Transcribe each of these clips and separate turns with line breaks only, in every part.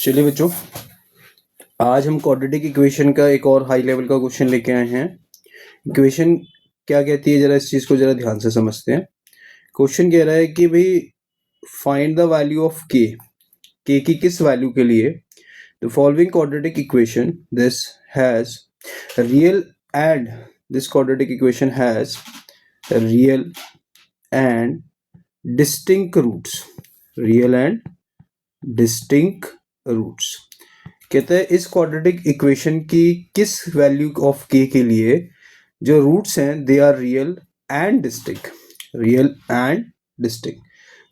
चलिए बच्चों, आज हम क्वाड्रेटिक इक्वेशन का एक और हाई लेवल का क्वेश्चन लेके आए हैं। इक्वेशन क्या कहती है, जरा इस चीज को जरा ध्यान से समझते हैं। क्वेश्चन कह रहा है कि भाई फाइंड द वैल्यू ऑफ के की किस वैल्यू के लिए the following quadratic equation this has real and this quadratic equation has real and distinct roots. Real and distinct roots कहते हैं इस क्वाड्रेटिक इक्वेशन की किस वैल्यू ऑफ के लिए जो रूट्स हैं they are real and distinct. Real and distinct.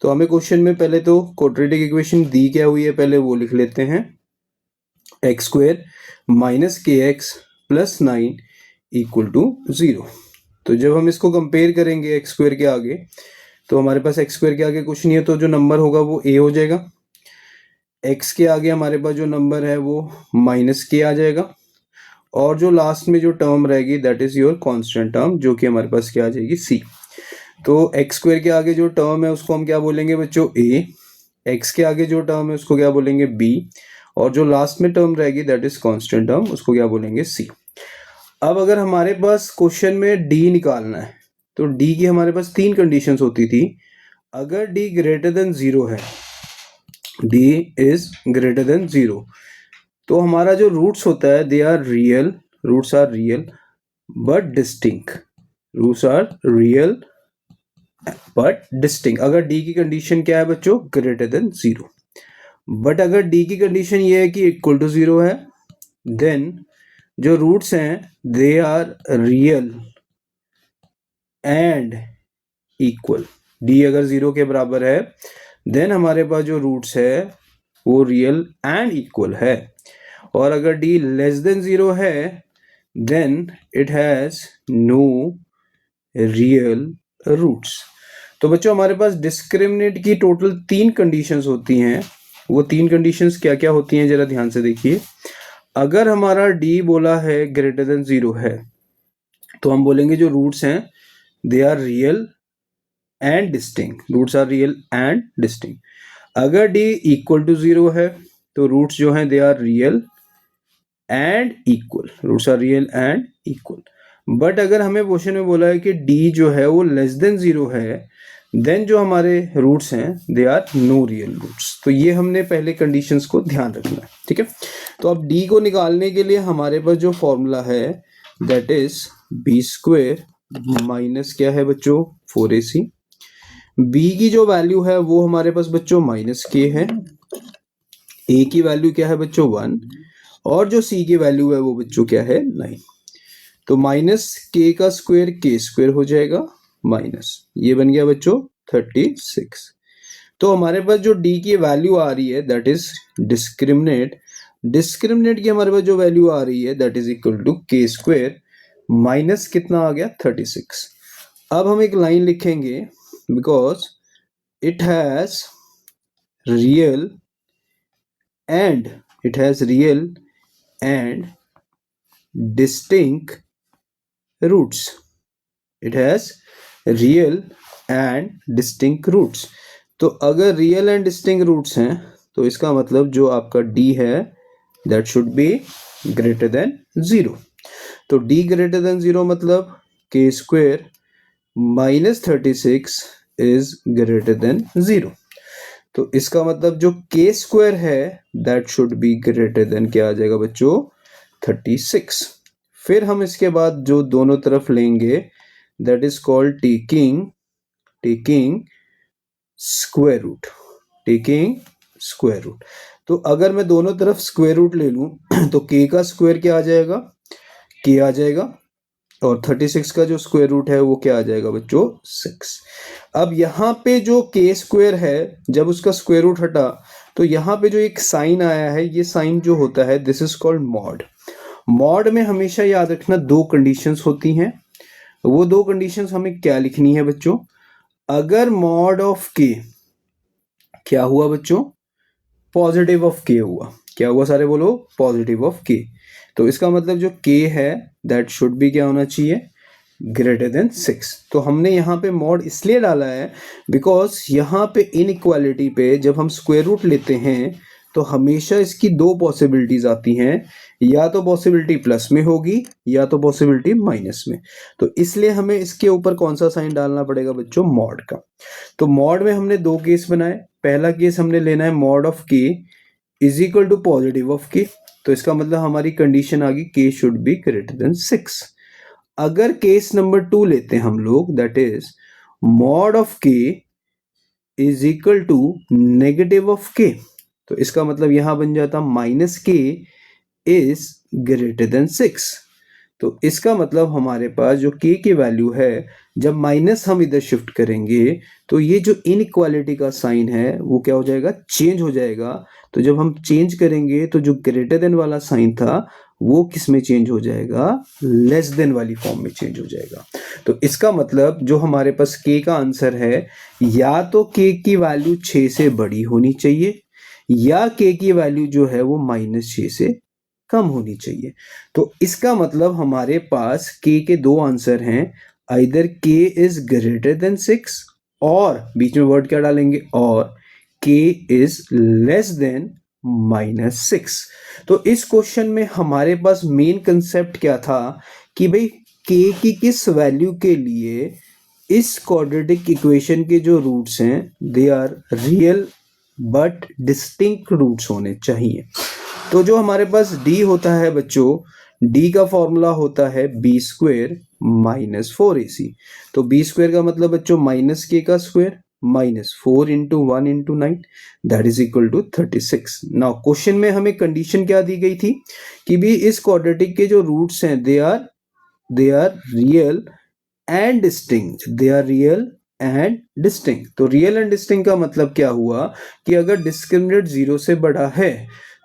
तो हमें क्वेश्चन में पहले तो क्वाड्रेटिक इक्वेशन दी क्या हुई है पहले वो लिख लेते हैं। एक्स स्क्वायर माइनस के एक्स प्लस 9 इक्वल टू 0। तो जब हम इसको कंपेयर करेंगे एक्स स्क्वायर के आगे तो हमारे पास एक्स स्क्वायर के आगे कुछ नहीं है, तो जो नंबर होगा वो ए हो जाएगा। एक्स के आगे हमारे पास जो नंबर है वो माइनस के आ जाएगा, और जो लास्ट में जो टर्म रहेगी that is your constant term, जो कि हमारे पास क्या आ जाएगी सी। तो एक्स स्क्वायर के आगे जो टर्म है उसको हम क्या बोलेंगे बच्चों ए, एक्स के आगे जो टर्म है उसको क्या बोलेंगे बी, और जो लास्ट में टर्म रहेगी दैट इज कांस्टेंट टर्म, उसको क्या बोलेंगे सी। अब अगर हमारे पास क्वेश्चन में डी निकालना है तो डी की हमारे पास तीन कंडीशंस होती थी। अगर डी ग्रेटर देन 0 है, d is greater than 0, तो हमारा जो रूट्स होता है they are real, roots are real but distinct. Roots are real but distinct. अगर d की कंडीशन क्या है बच्चों ग्रेटर देन 0, बट अगर d की कंडीशन ये है कि इक्वल टू 0 है देन जो रूट्स हैं they are real and equal. d अगर 0 के बराबर है देन हमारे पास जो रूट्स है वो रियल एंड इक्वल है, और अगर d लेस देन 0 है then it has no real roots. तो बच्चों हमारे पास डिस्क्रिमिनेट की टोटल 3 कंडीशंस होती हैं। वो 3 कंडीशंस क्या क्या होती हैं जरा ध्यान से देखिए। अगर हमारा d बोला है ग्रेटर देन 0 है तो हम बोलेंगे जो रूट्स हैं they are real and distinct. Roots are real and distinct. अगर d इक्वल टू 0 है तो रूट्स जो हैं they are real and equal. Roots are real and equal. But अगर हमें क्वेश्चन में बोला है कि d जो है वो लेस देन 0 है देन जो हमारे रूट्स हैं they are no real roots. तो ये हमने पहले कंडीशंस को ध्यान रखना है, ठीक है। तो अब d को निकालने के लिए हमारे पास जो फॉर्मूला है that is b square minus क्या है बच्चों 4ac। b की जो वैल्यू है वो हमारे पास बच्चों माइनस के है, a की वैल्यू क्या है बच्चों 1, और जो c की वैल्यू है वो बच्चों क्या है 9। तो माइनस के का स्क्वायर के स्क्वायर हो जाएगा माइनस, ये बन गया बच्चों 36। तो हमारे पास जो d की वैल्यू आ रही है दैट इज डिस्क्रिमिनेट। डिस्क्रिमिनेट की हमारे पास जो वैल्यू आ रही है दैट इज इक्वल टू के स्क्वायर माइनस कितना आ गया 36। अब हम एक लाइन लिखेंगे because it has real and distinct roots. It has real and distinct roots. तो अगर real and distinct roots हैं तो इसका मतलब जो आपका d है that should be greater than 0। तो d greater than 0 मतलब k square minus 36 is greater than 0। तो इसका मतलब जो k स्क्वायर है that should be greater than क्या आ जाएगा बच्चों 36। फिर हम इसके बाद जो दोनों तरफ लेंगे that is called taking square root. Taking square root. तो अगर मैं दोनों तरफ स्क्वायर रूट ले लूं तो k का स्क्वायर क्या आ जाएगा k आ जाएगा, और 36 का जो स्क्वायर रूट है वो क्या आ जाएगा बच्चों 6। अब यहाँ पे जो के स्क्वायर है जब उसका स्क्वायर रूट हटा तो यहाँ पे जो एक साइन आया है ये साइन जो होता है this is called mod. Mod में हमेशा याद रखना 2 कंडीशंस होती हैं। वो 2 कंडीशंस हमें क्या लिखनी है बच्चों। अगर मॉड ऑफ के क्या हुआ बच्चों पॉजिटिव ऑफ के हुआ, क्या हुआ सारे बोलो पॉजिटिव ऑफ के, तो इसका मतलब जो k है दैट शुड बी क्या होना चाहिए ग्रेटर देन 6। तो हमने यहाँ पे मॉड इसलिए डाला है बिकॉज यहाँ पे इनइक्वालिटी पे जब हम स्क्वायर रूट लेते हैं तो हमेशा इसकी दो पॉसिबिलिटीज आती हैं, या तो पॉसिबिलिटी प्लस में होगी या तो पॉसिबिलिटी माइनस में। तो इसलिए हमें इसके ऊपर कौन सा साइन डालना पड़ेगा बच्चों, मॉड का। तो मॉड में हमने दो केस बनाए। पहला केस हमने लेना है mod of k is equal to positive of k. तो इसका मतलब हमारी कंडीशन आ गई के शुड बी ग्रेटर देन 6। अगर केस नंबर 2 लेते हैं हम लोग, that is mod of k is equal to negative of k. तो इसका मतलब यहां बन जाता माइनस के इज ग्रेटर देन 6। तो इसका मतलब हमारे पास जो k की वैल्यू है, जब माइनस हम इधर शिफ्ट करेंगे तो ये जो इनइक्वालिटी का साइन है वो क्या हो जाएगा, चेंज हो जाएगा। तो जब हम चेंज करेंगे तो जो ग्रेटर देन वाला साइन था वो किस में चेंज हो जाएगा, लेस देन वाली फॉर्म में चेंज हो जाएगा। तो इसका मतलब जो हमारे पास k का आंसर है, या तो k की वैल्यू 6 से बड़ी होनी चाहिए या k की वैल्यू जो है वो -6 से कम होनी चाहिए। तो इसका मतलब हमारे पास k के दो आंसर हैं, either k is greater than 6 और बीच में वर्ड क्या डालेंगे, और k इज लेस देन -6। तो इस क्वेश्चन में हमारे पास मेन कंसेप्ट क्या था कि भाई k की किस वैल्यू के लिए इस क्वाड्रेटिक इक्वेशन के जो रूट्स हैं they are real but distinct roots होने चाहिए। तो जो हमारे पास d होता है बच्चों, d का फॉर्मूला होता है b स्क्वेयर माइनस 4ac। तो b स्क्वेयर का मतलब बच्चों माइनस के का square minus 4 into 1 into 9 that is equal to 36। Now question में हमें कंडीशन क्या दी गई थी कि भी इस क्वाड्रेटिक के जो रूट्स हैं they are real and distinct, they are real and distinct. तो रियल एंड डिस्टिंक्ट का मतलब क्या हुआ कि अगर डिस्क्रिमिनेंट 0 से बड़ा है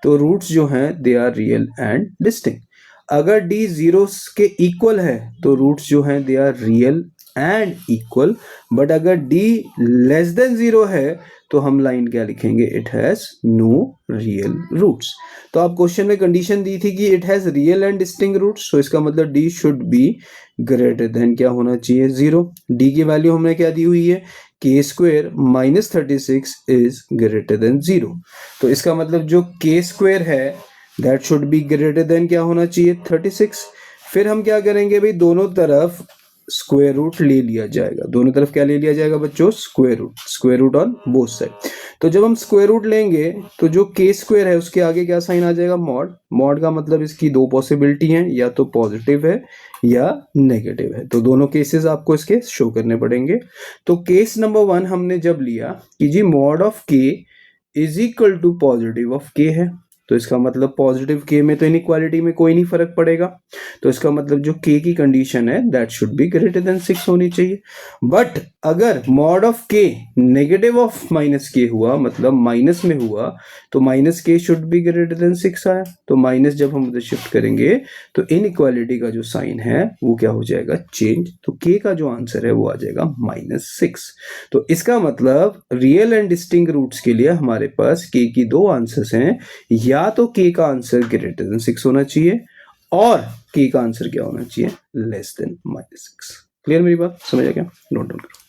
तो रूट्स जो हैं they are real and distinct. अगर d 0 के इक्वल है तो रूट्स जो हैं they are real and equal. But अगर d लेस देन 0 है तो हम लाइन क्या लिखेंगे, it has no real roots. तो आप क्वेश्चन में कंडीशन दी थी कि it has real and distinct roots, तो इसका मतलब d should be greater than क्या होना चाहिए, 0। d की वैल्यू हमने क्या दी हुई है, k square minus 36 is greater than 0। तो इसका मतलब जो k स्क्वेयर है that should be greater than क्या होना चाहिए, 36। फिर हम क्या करेंगे भाई, दोनों तरफ स्क्वायर रूट ले लिया जाएगा। दोनों तरफ क्या ले लिया जाएगा बच्चों, square root on both side. तो जब हम स्क्वायर रूट लेंगे तो जो k स्क्वायर है उसके आगे क्या साइन आ जाएगा, मॉड। मॉड का मतलब इसकी दो पॉसिबिलिटी हैं, या तो पॉजिटिव है या नेगेटिव है। तो दोनों केसेस आपको इसके शो करने पड़ेंगे। तो केस नंबर 1 हमने जब लिया कि जी mod of k is equal to positive of k है, तो इसका मतलब पॉजिटिव k में तो इनइक्वालिटी में कोई नहीं फर्क पड़ेगा। तो इसका मतलब जो k की कंडीशन है that should be greater then 6 होनी चाहिए। बट अगर mod of k negative of minus k हुआ, मतलब माइनस में हुआ, तो minus k should be greater then 6 आया। तो माइनस जब हम उधर शिफ्ट करेंगे तो इनइक्वालिटी का जो साइन है वो क्या हो जाएगा, चेंज। तो k का जो आंसर है वो आ जाएगा -6। तो इसका मतलब रियल एंड डिस्टिंक्ट रूट्स के लिए हमारे पास k की दो आंसर्स हैं, या तो k का आंसर ग्रेटर देन 6 होना चाहिए और k का आंसर क्या होना चाहिए, लेस देन -6। क्लियर मेरी बात, समझ आ गया, नोट डाउन करो।